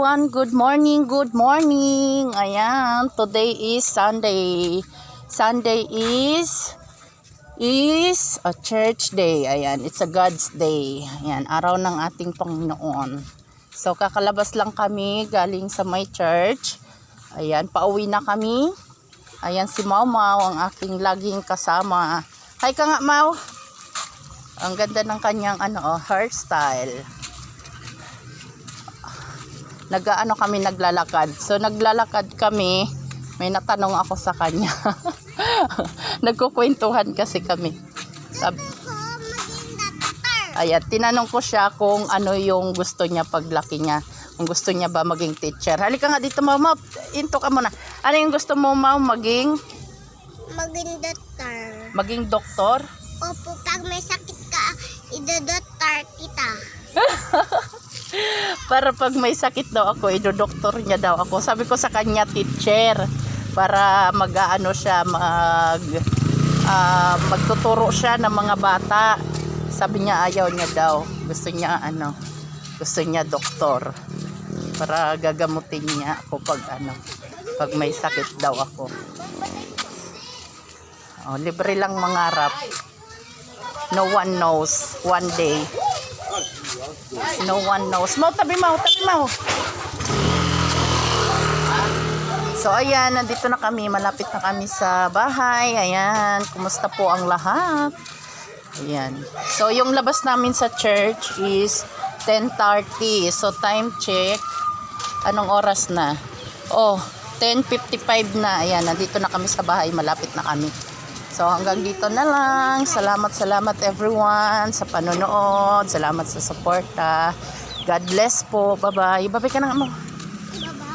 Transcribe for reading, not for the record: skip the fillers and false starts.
everyone, good morning, good morning. Ayan, today is Sunday. Sunday is a church day. Ayan, it's a God's day. Ayan, araw ng ating Panginoon. So kakalabas lang kami galing sa my church. Ayan, pauwi na kami. Ayan si Mau Mau, ang aking laging kasama. Hi ka nga, Mau. Ang ganda ng kanyang hairstyle. Naglalakad. So naglalakad kami. May natanong ako sa kanya. Nagkukwentuhan kasi kami. Ayan, tinanong ko siya kung ano yung gusto niya paglaki niya. Kung gusto niya ba maging teacher. Halika nga dito, Mau. Into ka muna. Ano yung gusto mo, Mau? Maging doktor. Maging doktor? Opo, pag may sakit ka, idodoktor kita. Para pag may sakit daw ako, idodoktor niya daw ako. Sabi ko sa kanya, teacher. Para magtuturo siya ng mga bata. Sabi niya, ayaw niya daw. Gusto niya doktor. Para gagamutin niya ako pag may sakit daw ako. Oh, libre lang mangarap. No one knows one day. No one knows. Tabi Mau. So ayan, nandito na kami. Malapit na kami sa bahay. Ayan, kumusta po ang lahat? Ayan. So yung labas namin sa church is 10:30. So time check. Anong oras na? Oh, 10:55 na. Ayan, nandito na kami sa bahay. Malapit na kami. So hanggang dito na lang. Salamat everyone sa panonood. Salamat sa suporta. God bless po. Bye-bye. Bye-bye ka na mo. Bye-bye.